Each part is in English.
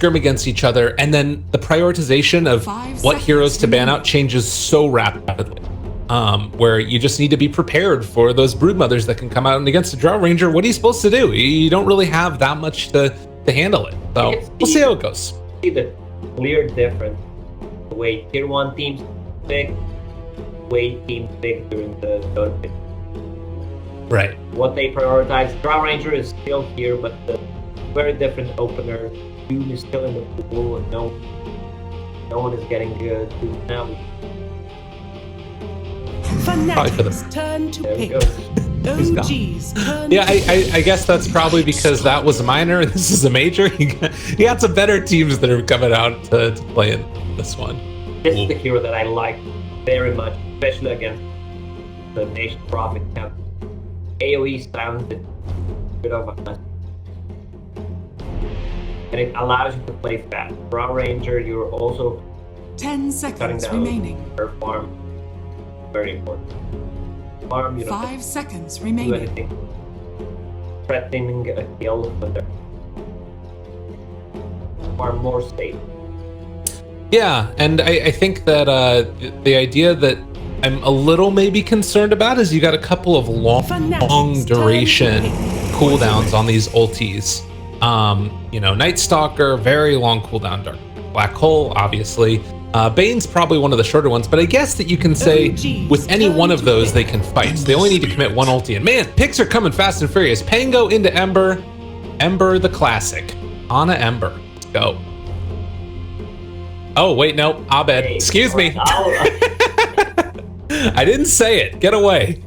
scrim against each other, and then the prioritization of what heroes to ban out changes so rapidly. Where you just need to be prepared for those broodmothers that can come out, and against a Drow Ranger, what are you supposed to do? You don't really have that much to handle it. So we'll see how it goes. See the clear difference the way tier 1 teams pick, the way teams pick during the Dota pick. Right. What they prioritize. Drow Ranger is still here, but the very different opener. Doom is still in the pool, and no one is getting good Doom now. Fnatic's turn to pick. OG's turn. Yeah, I guess that's probably because that was a minor and this is a major. You got some better teams that are coming out to play in this one. This is the hero that I like very much, especially against the Nation Prophet camp. AoE sounds a bit of a mess. And it allows you to play fast. Drow Ranger, you're also 10 seconds remaining. Her farm. Very important. Farm, you 5 seconds do remaining. anything. Threatening a kill, but they're far more safe. Yeah, and I think that the idea that I'm a little maybe concerned about is you got a couple of long duration cooldowns on these ultis. You know, Night Stalker, very long cooldown. Dark Black Hole, obviously. Bane's probably one of the shorter ones, but I guess that you can say with any one of those they can fight. So they only need to commit one ulti. And man, picks are coming fast and furious. Pango into Ember. Ember the classic. Ana Ember. Let's go. Oh, wait, no. Abed. Excuse me. I didn't say it. Get away.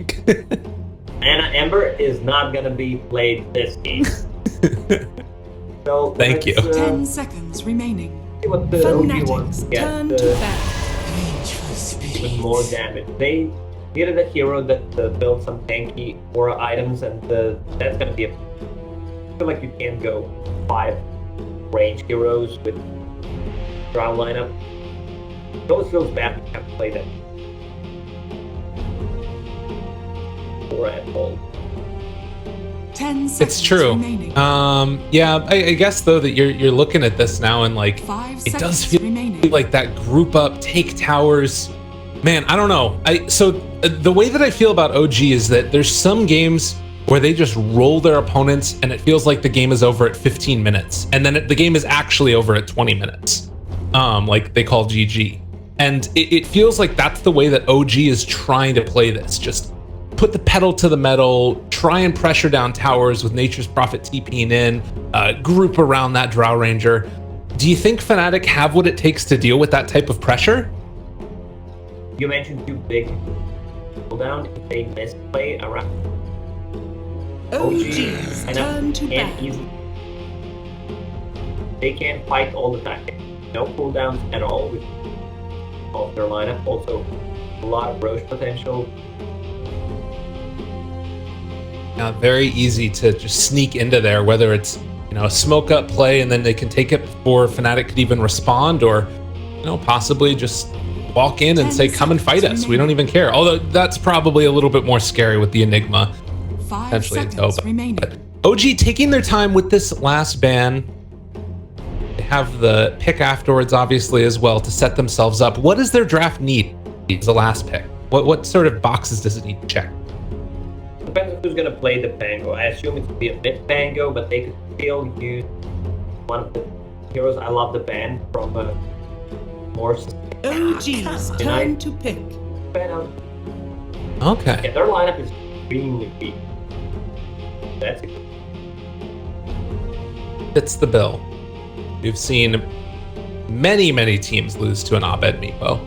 Ana Ember is not going to be played this game. So thank you. 10 seconds remaining. See what the OG wants Fnatic's to get turn to bat. with more damage. They needed a hero that built some tanky aura items, and that's going to be I feel like you can't go 5 range heroes with Drow lineup. Those feels bad, you can't play them. Or at all. 10 seconds It's true. remaining. Yeah, I guess though that you're looking at this now and like 5 it does seconds feel remaining. like that group up, take towers. Man, I don't know. So the way that I feel about OG is that there's some games where they just roll their opponents and it feels like the game is over at 15 minutes, and then the game is actually over at 20 minutes. Like they call GG, and it feels like that's the way that OG is trying to play this. Just put the pedal to the metal, try and pressure down towers with Nature's Prophet TPing in, group around that Drow Ranger. Do you think Fnatic have what it takes to deal with that type of pressure? You mentioned too big cooldown. If they misplay around OG's turn to bat. They can't fight all the time. No cooldowns at all with all of their lineup. Also, a lot of Roche potential. Very easy to just sneak into there, whether it's a smoke up play and then they can take it before Fnatic could even respond, or possibly just walk in and say, come and fight us. We don't even care. Although that's probably a little bit more scary with the Enigma. 5 Potentially a seconds dope. remaining. But OG taking their time with this last ban. They have the pick afterwards, obviously, as well, to set themselves up. What does their draft need as the last pick? What sort of boxes does it need to check? Depends on who's going to play the Pango. I assume it's to be a mid Pango, but they could still use one of the heroes. I love the ban from more. OG's turn to pick. Okay. Yeah, their lineup is extremely weak. That's it. Fits the bill. We've seen many teams lose to an Abed Meepo.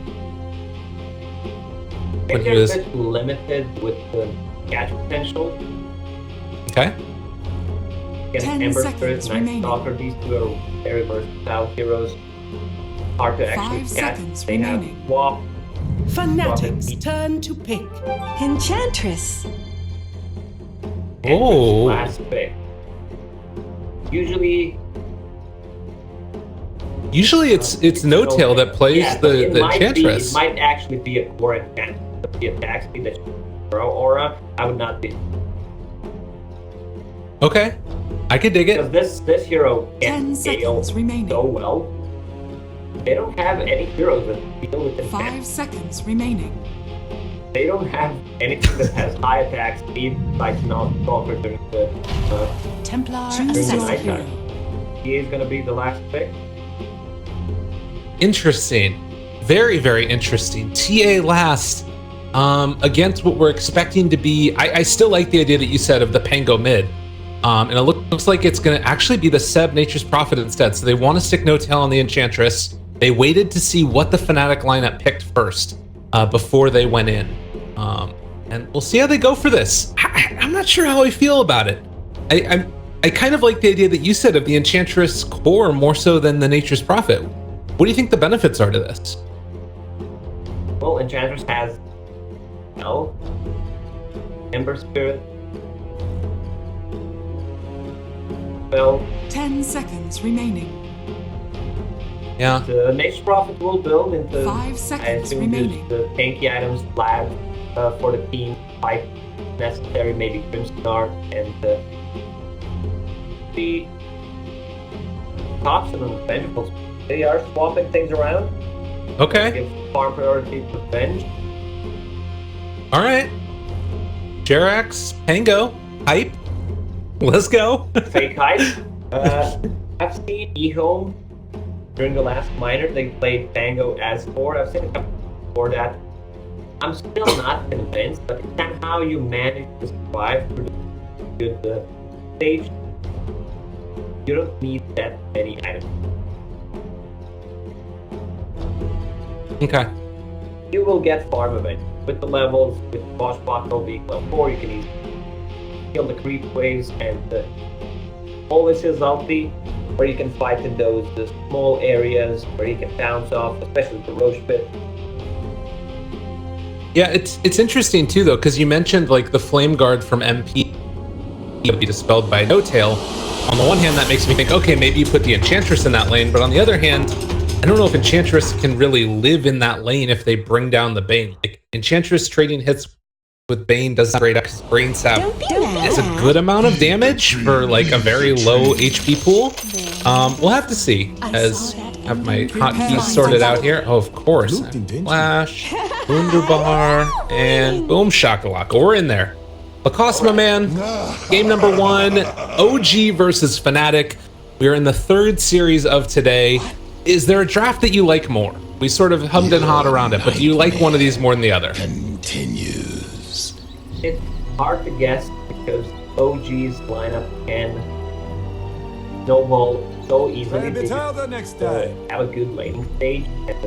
Maybe they're a bit limited with the catch potential. Okay. Against 10 Ember seconds Spirit, Night remaining. Stalker, these two are very versatile heroes. Hard to actually 5 catch. seconds They remaining. have Swap. Fnatic's turn to pick. Enchantress. Oh. Last pick. Usually it's No Tail that plays the Enchantress. It might actually be a core Enchantress. The attack speed that throw aura, I would not be. Okay. I could dig it. Because this hero 10 can scale seconds remaining. so well. They don't have any heroes that deal with 5 seconds remaining. They don't have anything that has high attack speed like non-stalker during the Templar during the assassin. nighttime. He is gonna be the last pick. Interesting. Very, very interesting. TA last. Against what we're expecting to be, I still like the idea that you said of the Pango mid. And it looks like it's going to actually be the Seb Nature's Prophet instead. So they want to stick No Tail on the Enchantress. They waited to see what the Fnatic lineup picked first before they went in. And we'll see how they go for this. I'm not sure how I feel about it. I kind of like the idea that you said of the Enchantress core more so than the Nature's Prophet. What do you think the benefits are to this? Well, Enchantress has Ember Spirit. Well, 10 seconds remaining. Yeah. the Nature's Prophet will build into 5 seconds I assume remaining. the tanky items flag for the team, like necessary, maybe Crimson Art and the Thompson and the Vengeables. They are swapping things around. Okay. Give farm priority to Venge. All right. Jerax, Pango, hype. Let's go. Fake hype. I've seen eHome during the last minor. They played Pango as 4. I've seen a couple before that. I'm still not convinced, but somehow you manage to survive through the good stage. You don't need that many items. Okay. You will get farm event with the levels. With Boschbottle being level 4, you can easily kill the creep waves and always his ulti, where you can fight in those small areas where you can bounce off, especially the Roche pit. Yeah, it's interesting too though, because you mentioned like the Flame Guard from MP would be dispelled by No Tail. On the one hand, that makes me think, okay, maybe you put the Enchantress in that lane, but on the other hand, I don't know if Enchantress can really live in that lane if they bring down the Bane. Like, Enchantress trading hits with Bane does straight up his Brain Sap. It's a good amount of damage for like a very low HP pool. We'll have to see as I have my hotkeys sorted out here. Oh, of course. Flash, Wunderbar, and boom shakalaka. We're in there. Lacoste, my man. Game number 1, OG versus Fnatic. We are in the 3rd series of today. Is there a draft that you like more? We sort of hummed and hawed around it, but do you like one of these more than the other? Continues. It's hard to guess because OG's lineup can snowball so easily. They Until the next day. have a good laning stage, and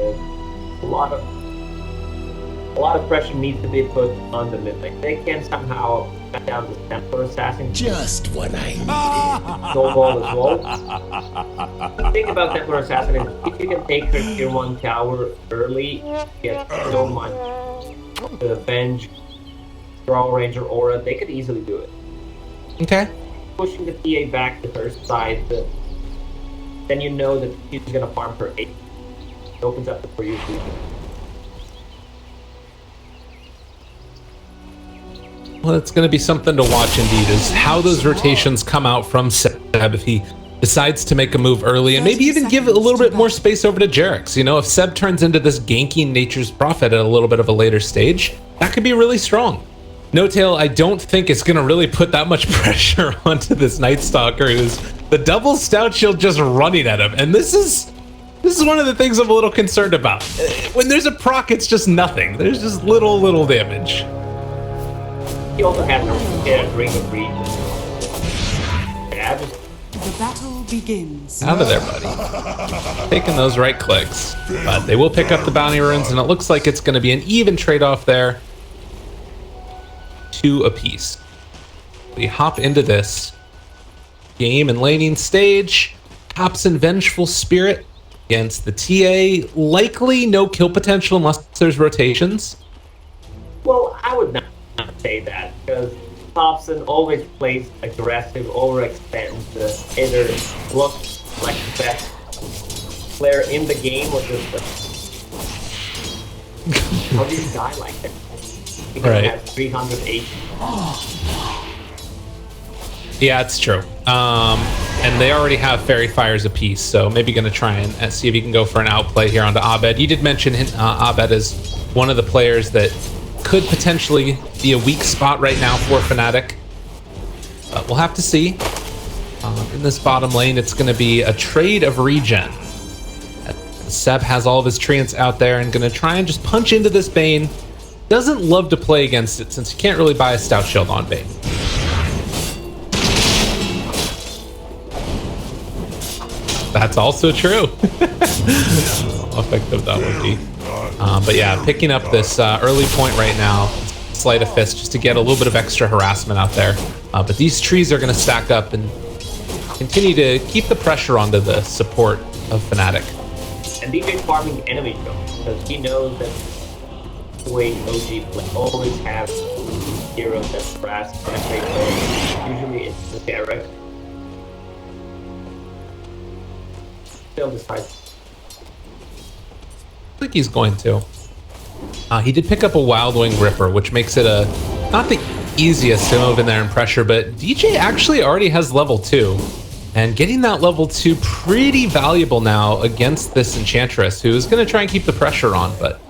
a lot of pressure needs to be put on the mid lane. They can somehow cut down the Templar Assassin. Just what I needed. Snowball as well. The thing about Templar Assassin is if you can take her tier 1 tower early, you get so much Venge, Straw Ranger aura, they could easily do it. Okay. Pushing the TA back to her side, then you know that she's gonna farm for 8. It opens up the for you. Well, it's going to be something to watch indeed, is how those rotations come out from Seb if he decides to make a move early, and maybe even give a little bit more space over to Jerax. You know, if Seb turns into this ganking Nature's Prophet at a little bit of a later stage, that could be really strong. No Tail, I don't think it's going to really put that much pressure onto this Night Stalker, who's the double Stout Shield just running at him, and this is one of the things I'm a little concerned about. When there's a proc, it's just nothing. There's just little damage. He also has a Ring of Greed. Yeah, The battle begins. Out of there, buddy. Taking those right clicks. But they will pick up the bounty runes, and it looks like it's going to be an even trade-off there. 2 apiece. We hop into this game and laning stage. Hopson Vengeful Spirit against the TA. Likely no kill potential unless there's rotations. well, I would not say that because Thompson always plays aggressive, overextends, either looks like the best player in the game or just how do you die like that? Because Right. he has 300 HP. Yeah, it's true. And they already have Fairy Fires apiece, so maybe going to try and see if he can go for an outplay here onto Abed. You did mention Abed as one of the players that could potentially be a weak spot right now for Fnatic. But we'll have to see. In this bottom lane, it's going to be a trade of regen. Seb has all of his treants out there and going to try and just punch into this Bane. Doesn't love to play against it since you can't really buy a Stout Shield on Bane. That's also true. How effective that would be. But yeah, picking up this early point right now, Sleight of Fist, just to get a little bit of extra harassment out there. But these trees are going to stack up and continue to keep the pressure onto the support of Fnatic. And DJ's farming enemy kills because he knows that the way OG play always have heroes that harass Fnatic. Usually it's the Derek. Still decides. I think he's going to. He did pick up a Wild Wing Ripper, which makes it not the easiest to move in there and pressure, but DJ actually already has level 2. And getting that level 2 pretty valuable now against this Enchantress, who is going to try and keep the pressure on, but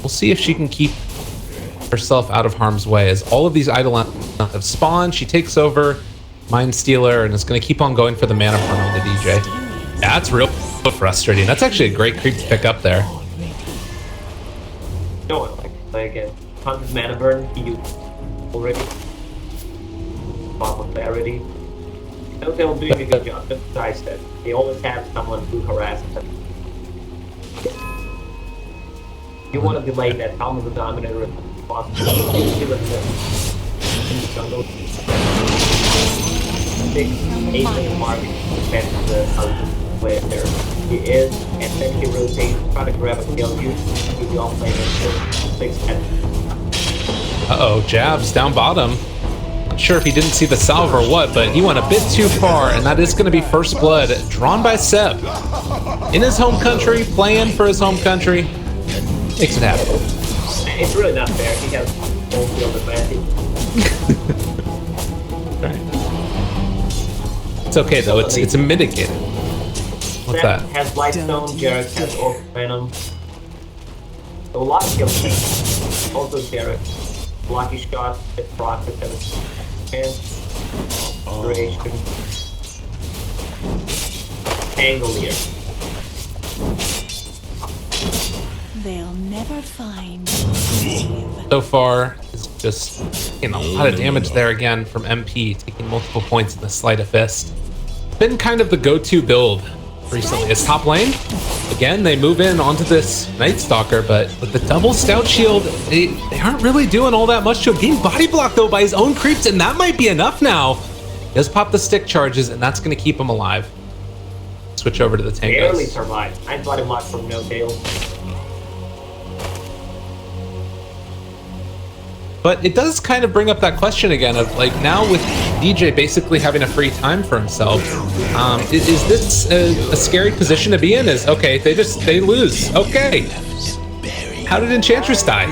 we'll see if she can keep herself out of harm's way. As all of these Eidolons have spawned, she takes over Mind Stealer and is going to keep on going for the mana farm on the DJ. Yeah, that's real frustrating. That's actually a great creep to pick up there. No one like play again. 100 mana burn, he used already. Bomb of clarity. No, they're doing a good job. Just as I said, they always have someone who harasses them. You want to delay that Helm of the Dominator as possible. Give it in the jungle. 6-8 mark depends where he is, and then he rotates, try to grab a kill, use the off-lane and Uh-oh, Jabs down bottom. Not sure if he didn't see the salve or what, but he went a bit too far, and that is going to be first blood drawn by Seb. In his home country, playing for his home country, makes it happen. It's really not fair. He has home field advantage. Right. It's okay though. It's a mitigated. What's that? Has Lightstone, Jarek has Orc Venom. So a lot of kills. Also Jarek. Lucky Shot, Hit Profit, and Duration. Angolier. They'll never find. So far, it's just a lot of damage there again from MP, taking multiple points in the Sleight of Fist. Been kind of the go-to build recently. It's top lane. Again, they move in onto this Night Stalker, but with the double Stout Shield, they aren't really doing all that much to him. Being body blocked though by his own creeps, and that might be enough now. He does pop the stick charges, and that's going to keep him alive. Switch over to the Tangos. Barely survived. I body blocked from no tail. But it does kind of bring up that question again of like now with DJ basically having a free time for himself, is this a scary position to be in? Is okay, they lose. Okay, how did Enchantress die?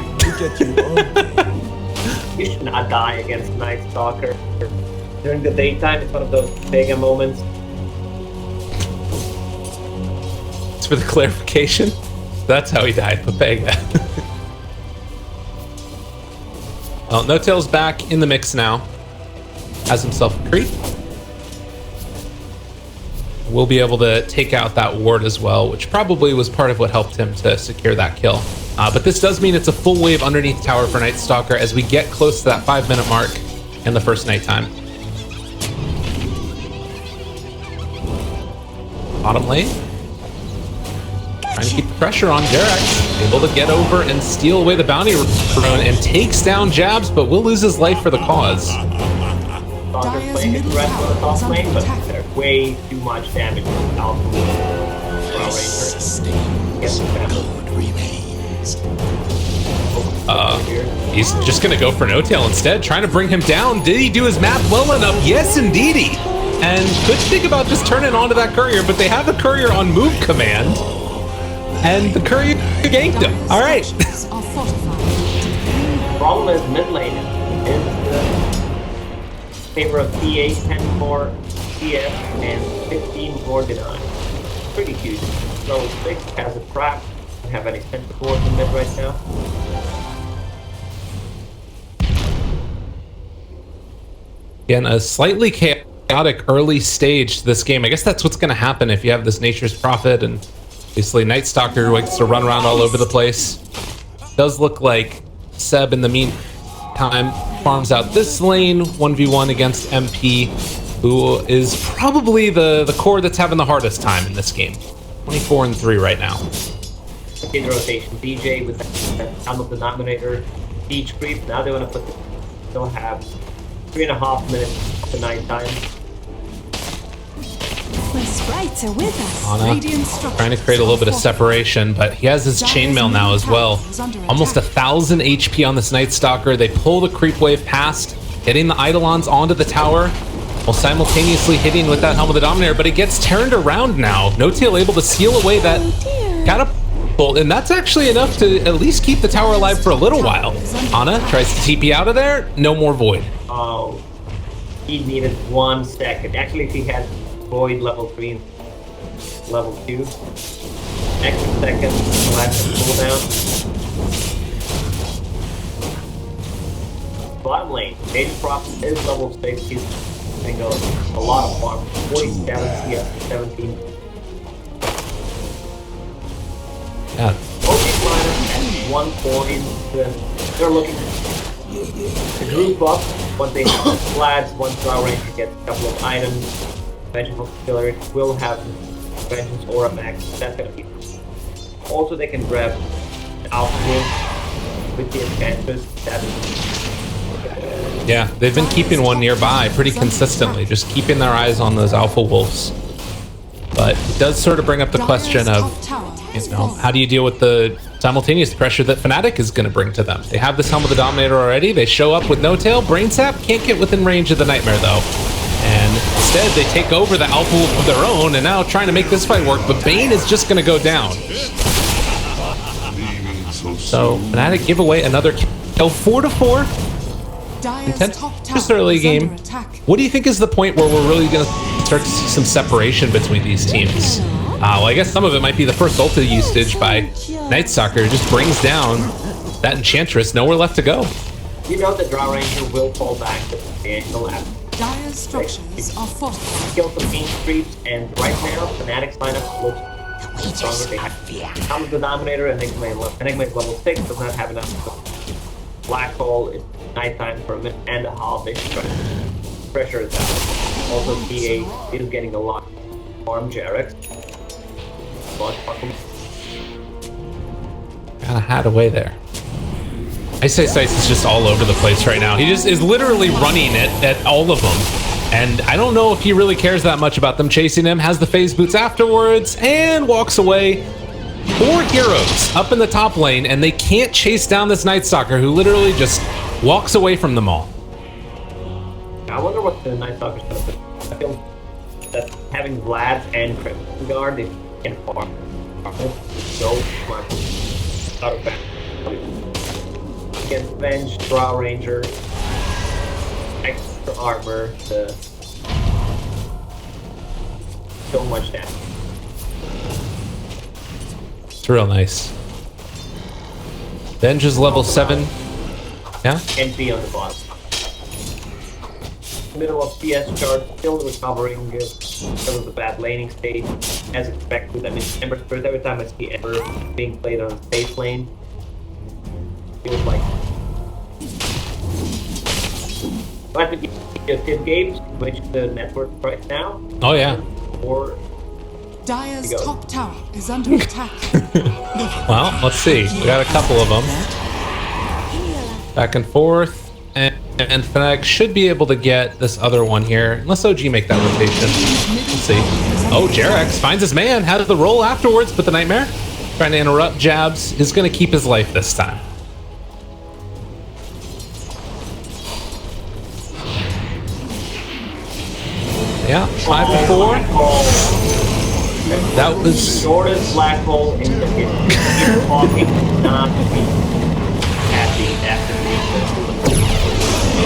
You should not die against Night Stalker. During the daytime, it's one of those Vega moments. It's for the clarification. That's how he died, Papega. Well, No Tail's back in the mix now. Has himself a creep. We'll be able to take out that ward as well, which probably was part of what helped him to secure that kill. But this does mean it's a full wave underneath tower for Night Stalker as we get close to that 5-minute mark in the first nighttime. Bottom lane. Trying to keep the pressure on Derek. Able to get over and steal away the bounty rune and takes down Jabs, but will lose his life for the cause. Stalker's playing his rest on the top lane, but there's way too much damage from Alpha. He's just gonna go for No Tail instead, trying to bring him down. Did he do his math well enough? Yes, indeedy. And could think about just turning onto that courier, but they have the courier on move command. And the courier ganked him. All right. Problem is mid lane is favor of CA, 10 more CS, and 15 more deny. Pretty huge. Level 6 has a trap. Doesn't have any central boards in mid right now. Again, a slightly chaotic early stage to this game. I guess that's what's going to happen if you have this Nature's Prophet and obviously Night Stalker who likes to run around all over the place. Does look like Seb in the meantime farms out this lane 1v1 against MP, who is probably the core that's having the hardest time in this game. 24-3 right now. In the rotation, DJ with that common denominator, siege creep. Now they want to put. They'll have 3.5 minutes to night time. The sprites are with us. Ana Radiant structures trying to create a little bit of separation, but he has his chainmail now as well. Almost 1,000 HP on this Night Stalker. They pull the creep wave past, getting the Eidolons onto the tower, while simultaneously hitting with that Helm of the Dominator, but it gets turned around now. No-Tail able to seal away that catapult, and that's actually enough to at least keep the tower alive for a little while. Ana tries to TP out of there, no more Void. Oh, he needed 1 second. Actually, if he had Void level 3 and level 2, extra second, last cooldown. Bottom lane, Nature's Prophet is level 6. He's doing a lot of farm. 47 CS, 17. Yeah. OG's lineup at 1 point. They're looking to group up once they have flags, once Drow Ranger gets a couple of items. Vengeful Killer will have Vengeance Aura Max. That's gonna be. Also, they can grab an Alpha Wolf with the enchanters. Yeah, they've been keeping one nearby pretty consistently, just keeping their eyes on those Alpha Wolves. But it does sort of bring up the question of, you know, how do you deal with the simultaneous pressure that Fnatic is going to bring to them? They have this Helm of the Dominator already. They show up with No-Tail. Brain Sap can't get within range of the Nightmare, though. And instead, they take over the Alpha Wolf of their own and now trying to make this fight work. But Bane is just going to go down. So Fnatic give away another kill. 4-4. Intent. Just early game. What do you think is the point where we're really going to start to see some separation between these teams? Well, I guess some of it might be the first ulti usage by Night Stalker. Just brings down that Enchantress. Nowhere left to go. You know the Drow Ranger will fall back to the left. Dire's structures are fortified. Kill some King Creeps, and right now, Fnatic's lineup looks stronger. They have Helm of the Denominator, and Enigma is level 6, does not have enough. Black Hole, it's nighttime for a minute and a half. They should try to pressure it down. Also, PA is getting a lot. Farm Jarex. Kind of had away there. Ice is just all over the place right now. He just is literally running it at all of them. And I don't know if he really cares that much about them chasing him. Has the phase boots afterwards and walks away. 4 heroes up in the top lane, and they can't chase down this Night Stalker who literally just walks away from them all. I wonder what the Night Stalker's gonna do. I feel that having Vlad and Crimson Guard, they can farm. So smart. Out of bad. Against Venge, Drow Ranger, extra armor, so much damage. It's real nice. Venge is level 7. Yeah? NP on the bottom. Middle of CS chart, still recovering because of the bad laning state, as expected. I mean, Ember Spirit, every time I see Ember being played on safe lane, feels like. But with the tip games, which the network right now. Oh, yeah. Or Dire's top tower is under attack. Well, let's see. We got a couple of them. Back and forth. And Fnatic should be able to get this other one here. Unless OG make that rotation. We'll see. Oh, Jarex finds his man. Has the roll afterwards, but the Nightmare trying to interrupt jabs is going to keep his life this time. Yeah, 5-4. That was shortest black hole in the history. Talking not be happy after the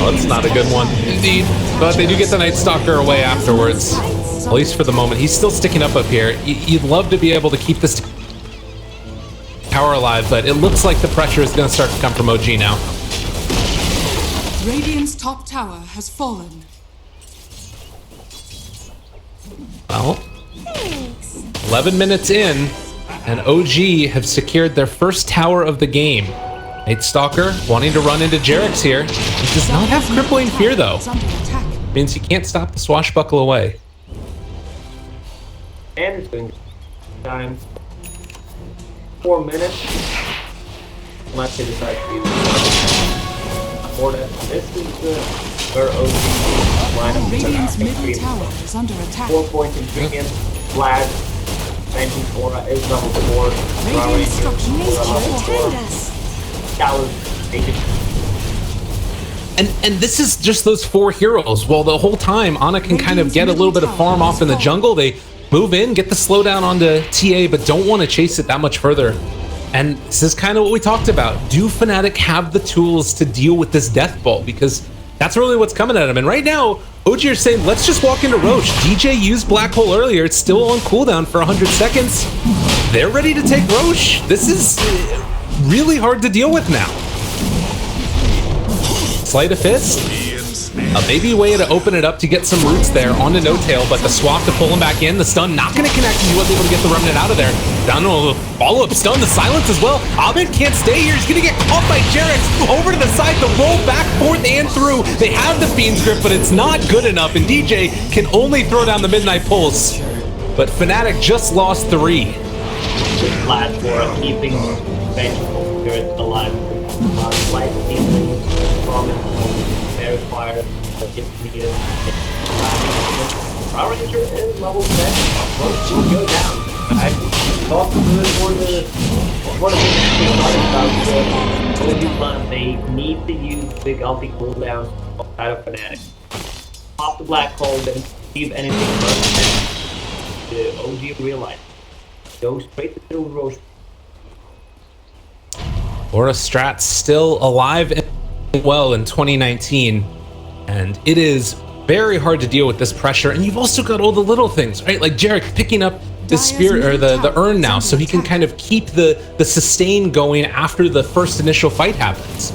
Oh, that's not a good one. Indeed. But they do get the Night Stalker away afterwards. At least for the moment. He's still sticking up here. You'd love to be able to keep this tower alive, but it looks like the pressure is going to start to come from OG now. Radiant's top tower has fallen. Well, 11 minutes in, and OG have secured their first tower of the game. Night Stalker wanting to run into Jarex here. He does not have Crippling Fear, though. Means he can't stop the swashbuckle away. And it's going time. 4 minutes. Unless they decide to use it. This is where OG lineup. Radiant's middle tower is under attack. 4 points in premium. Flag. Vengeance Aura is level 4. Radiant structure is level 4. Towers. And this is just those 4 heroes. Well, the whole time, Ana can kind of get a little bit of farm off in the jungle. They move in, get the slowdown onto TA, but don't want to chase it that much further. And this is kind of what we talked about. Do Fnatic have the tools to deal with this death ball? Because that's really what's coming at them. And right now, OG are saying, let's just walk into Roche. DJ used Black Hole earlier. It's still on cooldown for 100 seconds. They're ready to take Roche. This is really hard to deal with now. Sleight of Fist. Maybe a way to open it up to get some roots there onto No Tail, but the swap to pull him back in. The stun not going to connect, and he wasn't able to get the remnant out of there. Down to a follow-up stun, the silence as well. Abed can't stay here. He's going to get caught by Jarex. Over to the side, the roll back, forth, and through. They have the Fiend's Grip, but it's not good enough, and DJ can only throw down the Midnight Pulse. But Fnatic just lost 3. Glad for keeping Vengeful Spirit alive. Life season, promise, very fire, but if needed. Power Ranger is level 7. Roach will go down. I thought good for the about they need to use big ulti cooldowns outside of Fnatic. Pop the Black Hole, then leave anything but the OG realize. Go straight to the Roche. Aura Strat's still alive and well in 2019, and it is very hard to deal with this pressure. And you've also got all the little things, right? Like Jarek picking up the spirit or the urn now, so he can kind of keep the sustain going after the first initial fight happens.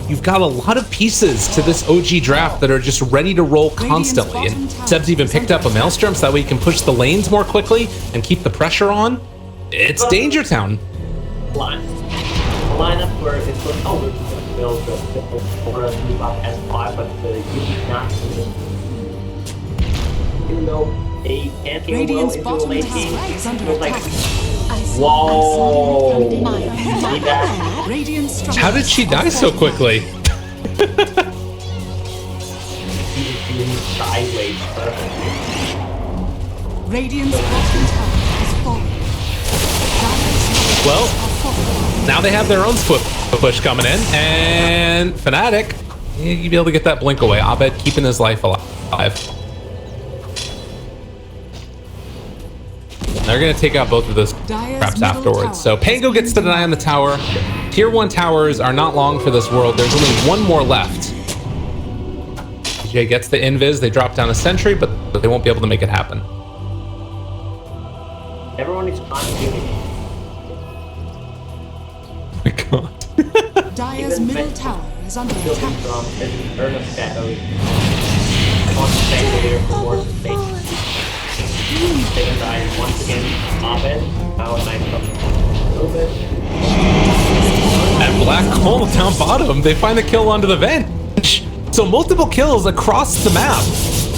You've got a lot of pieces to this OG draft that are just ready to roll constantly. And Seb's even picked up a Maelstrom so that way he can push the lanes more quickly and keep the pressure on. It's Danger Town. Lineup where it's like, oh, we're just going to build the Aura move up S5, but the unique not even though they can't get well into the late game, it's like, whoa, see that? How did she die so quickly? Sideways perfectly. Radiant's bottom tower is falling. Well, now they have their own push coming in, and Fnatic, you'd be able to get that blink away. Abed keeping his life alive. They're going to take out both of those traps afterwards. So Pango gets to deny on the tower. Tier 1 towers are not long for this world. There's only one more left. DJ gets the invis. They drop down a sentry, but they won't be able to make it happen. Everyone is contributing. Oh my god. Dire's middle tower is under attack. Earn of shadows. Concentrator for more space. Second die once again. Abed. Now a nice a little bit. And Black Hole down bottom. They find the kill onto the vent. So multiple kills across the map.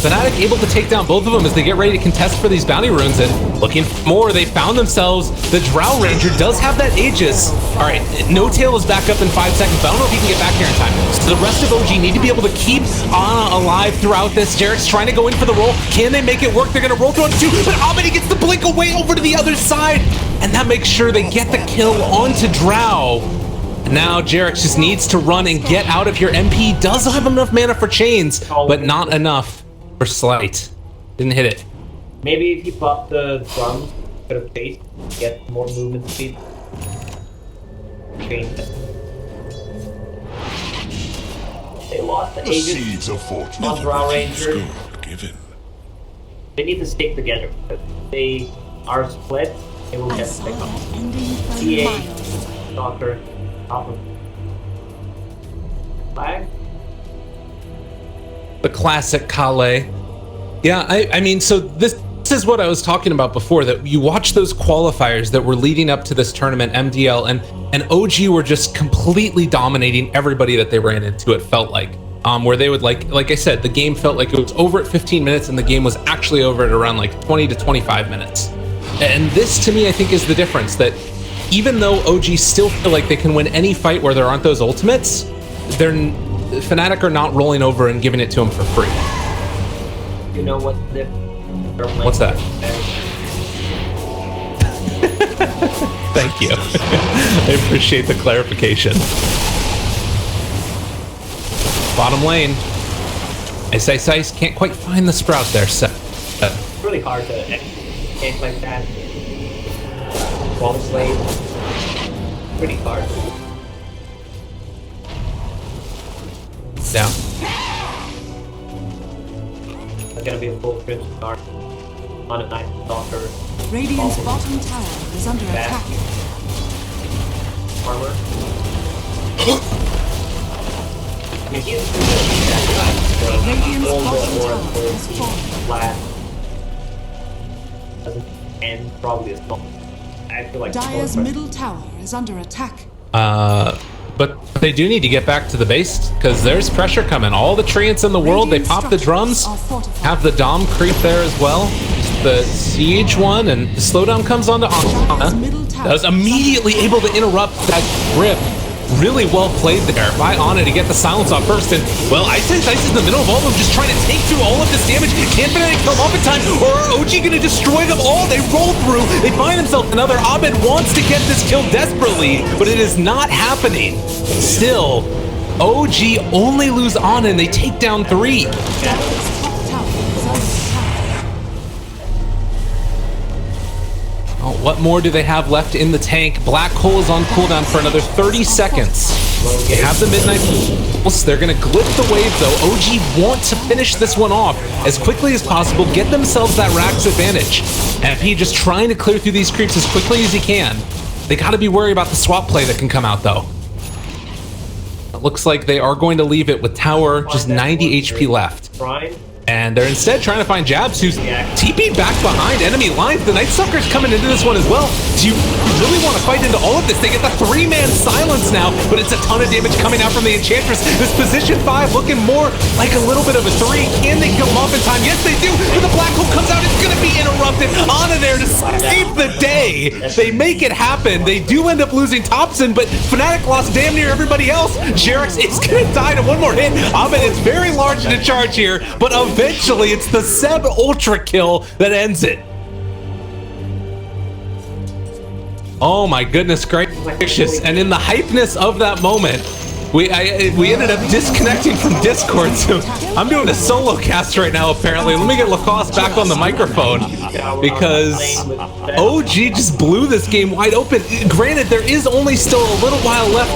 Fnatic able to take down both of them as they get ready to contest for these bounty runes, and looking for more, they found themselves. The Drow Ranger does have that Aegis. All right, No Tail is back up in 5 seconds, but I don't know if he can get back here in time. So the rest of OG need to be able to keep Ana alive throughout this. Jarek's trying to go in for the roll. Can they make it work? They're gonna roll through it too, but Abedi gets the blink away over to the other side, and that makes sure they get the kill onto Drow. Now Jarek just needs to run and get out of here. MP does have enough mana for chains, but not enough for Slight. Didn't hit it. Maybe if he popped the drums, could have chased, get more movement speed. Change it. They lost the The Aegis seeds of fortune. on Drow Ranger. Good given. They need to stick together. If they are split, they will I get saw sick that of ending for CA, miles. Stalker, top of flag. The classic Kale. Yeah, I mean, so this is what I was talking about before, that you watch those qualifiers that were leading up to this tournament, MDL, and OG were just completely dominating everybody that they ran into, it felt like. Where they would, like I said, the game felt like it was over at 15 minutes and the game was actually over at around like 20 to 25 minutes. And this, to me, I think is the difference, that even though OG still feel like they can win any fight where there aren't those ultimates, Fnatic are not rolling over and giving it to them for free. You know what the What's that? Thank you. I appreciate the clarification. Bottom lane. Ice can't quite find the sprout there. It's really hard to game like that. Long slate. Pretty hard. Down. It's gonna be a full Crimson Guard on a Night Stalker Radiant's bottom tower is under attack. armor. I mean, he's that guy. Radiant's All bottom the tower aura has fallen. flat. Doesn't end probably as long. I feel like Dire's middle tower is under attack. But they do need to get back to the base because there's pressure coming. All the treants in the world, they pop the drums, have the Dom creep there as well. Just the siege one, and the slowdown comes onto Ana. That was immediately able to interrupt that grip. Really well played there by Ana to get the silence off first. And, well, Ice is in the middle of all of them, just trying to take through all of this damage. Can't Fnatic kill them off in time, or are OG going to destroy them all? They roll through. They find themselves another. Abed wants to get this kill desperately, but it is not happening. Still, OG only lose Ana, and they take down 3. Dire's top tower is under attack. Oh, what more do they have left in the tank? Black Hole is on cooldown for another 30 seconds. They have the Midnight Pulse. They're going to glitch the wave, though. OG want to finish this one off as quickly as possible, get themselves that Rax advantage. FP just trying to clear through these creeps as quickly as he can. They got to be worried about the swap play that can come out, though. It looks like they are going to leave it with Tower just 90 HP left. And they're instead trying to find Jabs, who's TP'd back behind enemy lines. The Night Stalker's coming into this one as well. Do you really want to fight into all of this? They get the 3-man silence now, but it's a ton of damage coming out from the Enchantress. This position 5 looking more like a little bit of a 3. Can they kill him off in time? Yes, they do. But the Black Hole comes out. It's going to be interrupted. Ana there to save the day. They make it happen. They do end up losing Thompson, but Fnatic lost damn near everybody else. Jerax is going to die to one more hit. Abed is very large in the charge here, but eventually it's the Seb Ultra kill that ends it. Oh my goodness gracious. And in the hypeness of that moment, we ended up disconnecting from Discord, so I'm doing a solo cast right now apparently. Let me get Lacoste back on the microphone because OG just blew this game wide open. Granted, there is only still a little while left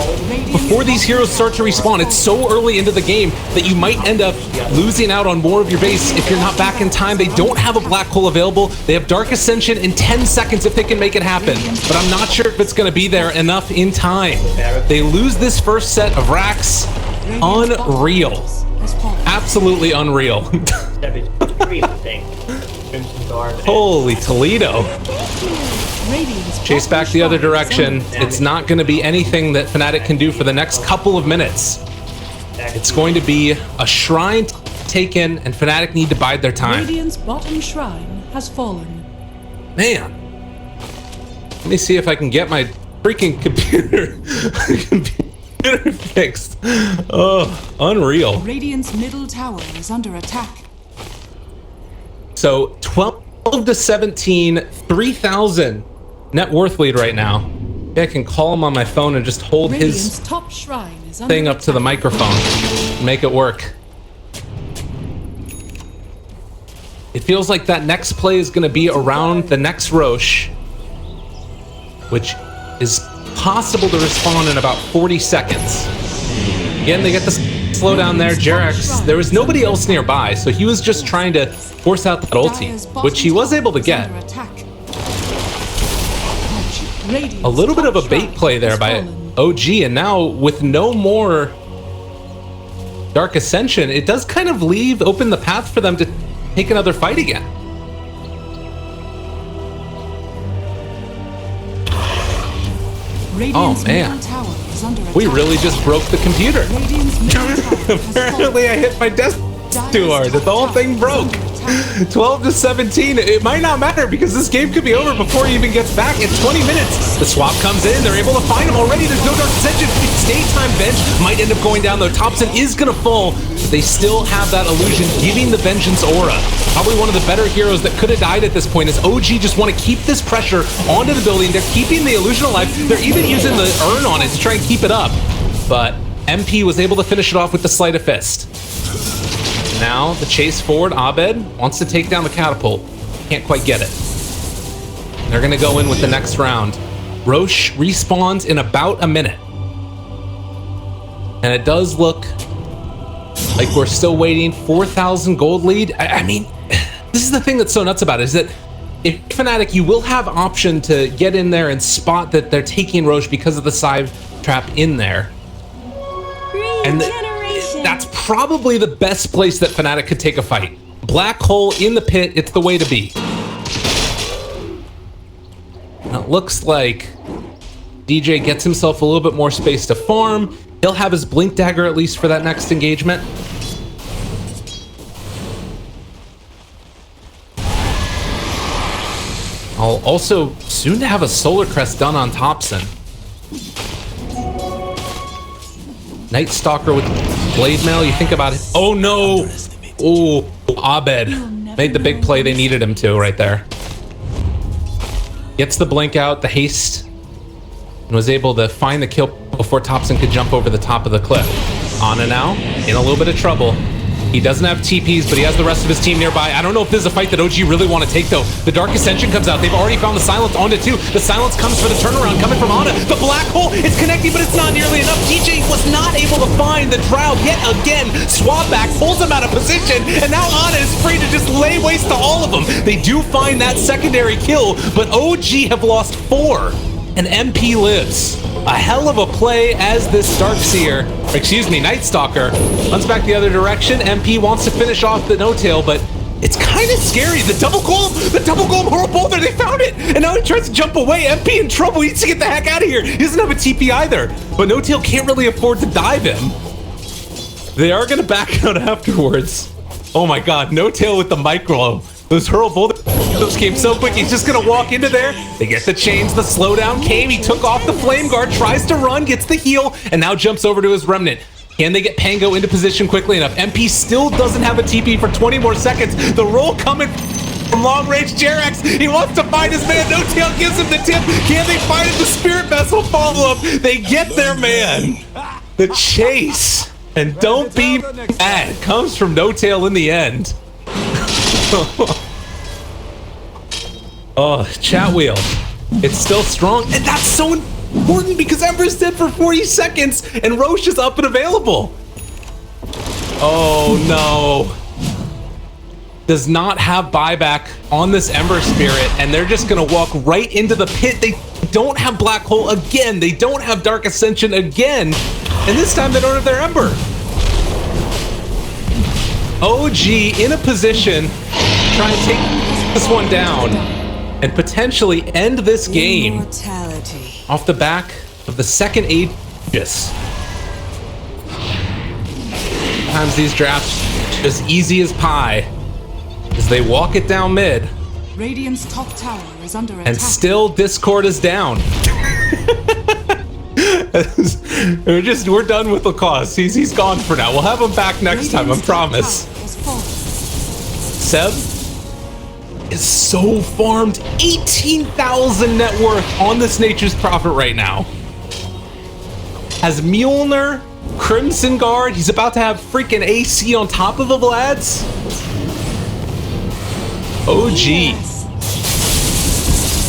before these heroes start to respawn. It's so early into the game that you might end up losing out on more of your base if you're not back in time. They don't have a Black Hole available. They have Dark Ascension in 10 seconds if they can make it happen, but I'm not sure if it's going to be there enough in time. They lose this first set of Rax. Unreal. Absolutely unreal. Holy Toledo. Chase back the other direction. It's not going to be anything that Fnatic can do for the next couple of minutes. It's going to be a shrine taken, and Fnatic need to bide their time. Radiant's bottom shrine has fallen. Man. Let me see if I can get my freaking computer fixed. Oh, unreal. Radiant's middle tower is under attack. So 12 to 17, 3,000 net worth lead right now. Maybe I can call him on my phone and just hold his top shrine is under thing up to the microphone and make it work. It feels like that next play is going to be around the next Roche, which is possible to respawn in about 40 seconds. Again, they get this slow down there. Jerax, there was nobody else nearby, so he was just trying to force out that ulti, which he was able to get. A little bit of a bait play there by OG, and now with no more Dark Ascension, it does kind of open the path for them to take another fight again. Oh man, we really just broke the computer. Apparently I hit my desk too hard. The whole thing broke. 12 to 17. It might not matter because this game could be over before he even gets back in 20 minutes. The swap comes in. They're able to find him already. There's no Dark Ascension. Stay time bench might end up going down though. Thompson is going to fall. They still have that illusion giving the Vengeance aura. Probably one of the better heroes that could have died at this point, as OG just want to keep this pressure onto the building. They're keeping the illusion alive. They're even using the urn on it to try and keep it up. But MP was able to finish it off with the Sleight of Fist. Now the chase forward. Abed wants to take down the catapult. Can't quite get it. They're going to go in with the next round. Roche respawns in about a minute. And it does look like we're still waiting. 4,000 gold lead. I mean, this is the thing that's so nuts about it, is that if Fnatic, you will have option to get in there and spot that they're taking Roche because of the side trap in there. And that's probably the best place that Fnatic could take a fight. Black hole in the pit, it's the way to be. Now it looks like DJ gets himself a little bit more space to farm. He'll have his Blink Dagger at least for that next engagement. I'll also soon to have a Solar Crest done on Thompson. Night Stalker with Blade Mail, you think about it. Oh no! Oh, Abed made the big play they needed him to right there. Gets the blink out, the haste, and was able to find the kill before Thompson could jump over the top of the cliff. Ana now, in a little bit of trouble. He doesn't have TPs, but he has the rest of his team nearby. I don't know if this is a fight that OG really want to take, though. The Dark Ascension comes out. They've already found the Silence onto 2. The Silence comes for the turnaround coming from Ana. The Black Hole is connecting, but it's not nearly enough. DJ was not able to find the Drought yet again. Swap back, pulls him out of position, and now Ana is free to just lay waste to all of them. They do find that secondary kill, but OG have lost 4, and MP lives. A hell of a play as this Darkseer, Night Stalker, runs back the other direction. MP wants to finish off the no-tail, but it's kind of scary. The double golem horror boulder, they found it! And now he tries to jump away. MP in trouble, he needs to get the heck out of here. He doesn't have a TP either, but no-tail can't really afford to dive him. They are gonna back out afterwards. Oh my god, no-tail with the micro. Those hurl boulders came so quick, he's just gonna walk into there. They get the chains, the slowdown came, he took off the flame guard, tries to run, gets the heal, and now jumps over to his remnant. Can they get Pango into position quickly enough? MP still doesn't have a TP for 20 more seconds. The roll coming from long range. Jerax, he wants to find his man. No-tail gives him the tip. Can they find it? The Spirit Vessel follow up. They get their man. The chase, and don't be mad, comes from No-tail in the end. Oh, chat wheel. It's still strong, and that's so important because Ember's dead for 40 seconds, and Roche is up and available. Oh no. Does not have buyback on this Ember Spirit, and they're just gonna walk right into the pit. They don't have Black Hole again. They don't have Dark Ascension again, and this time they don't have their Ember. OG in a position to try and take this one down and potentially end this game off the back of the second Aegis. Sometimes these drafts are as easy as pie as they walk it down mid. Radiant's top tower is under attack. And still Discord is down. We're done with Lacoste. He's gone for now. We'll have him back next time, I promise. Seb is so farmed. 18,000 net worth on this Nature's Prophet right now. Has Mjolnir, Crimson Guard. He's about to have freaking AC on top of the Vlads. OG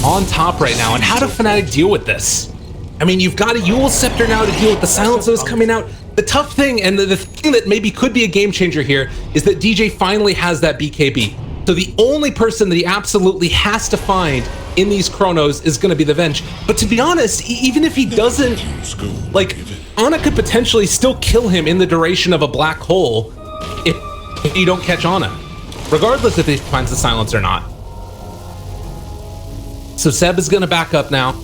on top right now. And how do Fnatic deal with this? I mean, you've got a Yule Scepter now to deal with the Silencers coming out. The tough thing, and the thing that maybe could be a game changer here, is that DJ finally has that BKB. So the only person that he absolutely has to find in these chronos is going to be the Venge. But to be honest, even if he doesn't, like, Ana could potentially still kill him in the duration of a black hole if you don't catch Ana, regardless if he finds the silence or not. So Seb is going to back up now.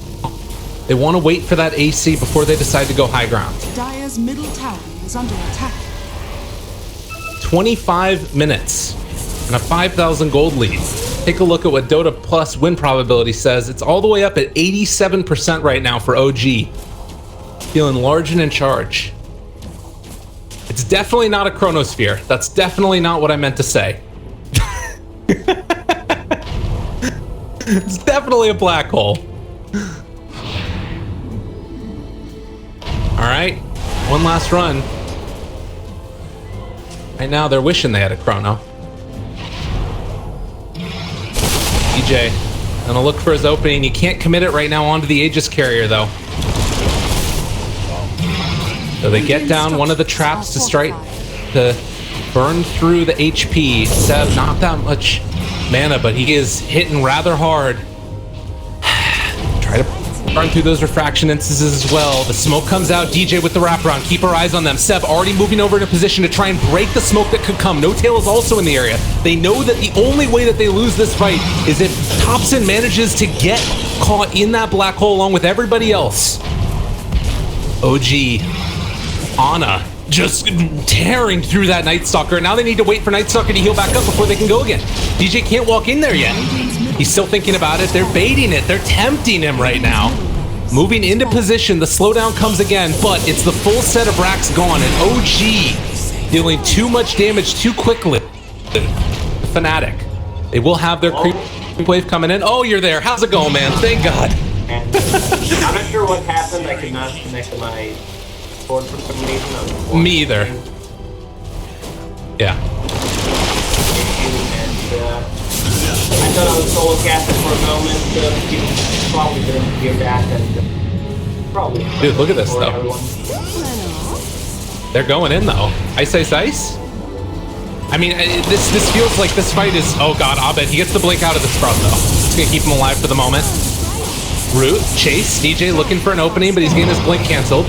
They want to wait for that AC before they decide to go high ground. Dire's middle tower is under attack. 25 minutes and a 5,000 gold lead. Take a look at what Dota Plus win probability says. It's all the way up at 87% right now for OG. Feeling large and in charge. It's definitely not a chronosphere. That's definitely not what I meant to say. It's definitely a black hole. All right, one last run. Right now, they're wishing they had a chrono. DJ, gonna look for his opening. You can't commit it right now onto the Aegis carrier, though. So they get down one of the traps to strike, to burn through the HP. Seb, not that much mana, but he is hitting rather hard. Try to burn through those refraction instances as well. The smoke comes out. DJ with the wraparound. Keep our eyes on them. Seb already moving over in a position to try and break the smoke that could come. No Tail is also in the area. They know that the only way that they lose this fight is if Thompson manages to get caught in that black hole along with everybody else. OG, Ana, just tearing through that Night Stalker. Now they need to wait for Night Stalker to heal back up before they can go again. DJ can't walk in there yet. He's still thinking about it. They're baiting it. They're tempting him right now. Moving into position, the slowdown comes again, but it's the full set of racks gone, and OG dealing too much damage too quickly. Fnatic. They will have their creep wave coming in. Oh, you're there. How's it going, man? Thank God. And I'm not sure what happened. I could not connect to my board for some reason. Me either. Yeah. And I thought I was solo casting for a moment. People probably didn't hear that. And probably. Dude, look at this though. Everyone. They're going in though. Ice, ice, ice. I mean, this feels like this fight is. Oh God, Abed. He gets the blink out of the Sprout though. It's gonna keep him alive for the moment. Root, Chase, DJ looking for an opening, but he's getting his blink canceled.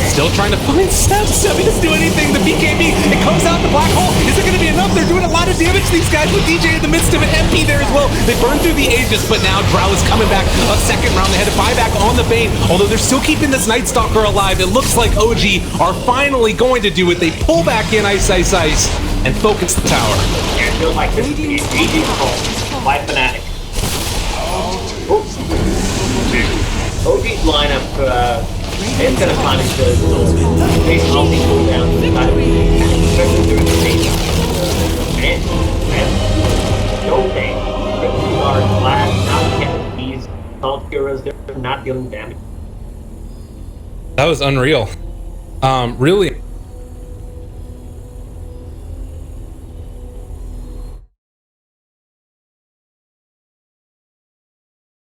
Still trying to find Seb. Seb doesn't do anything. The BKB, it comes out the black hole. Is it going to be enough? They're doing a lot of damage to these guys with DJ in the midst of an MP there as well. They burn through the Aegis, but now Drow is coming back a second round. They had to buy back on the Bane, although they're still keeping this Night Stalker alive. It looks like OG are finally going to do it. They pull back in Ice, Ice, Ice, and focus the tower. Yeah, it feels like this is the AG call by Fnatic. OG's lineup is going to punish the base multi cooldown, especially during the stage. And no thing. These are flat, not getting these salt heroes, they're not dealing damage. That was unreal. Really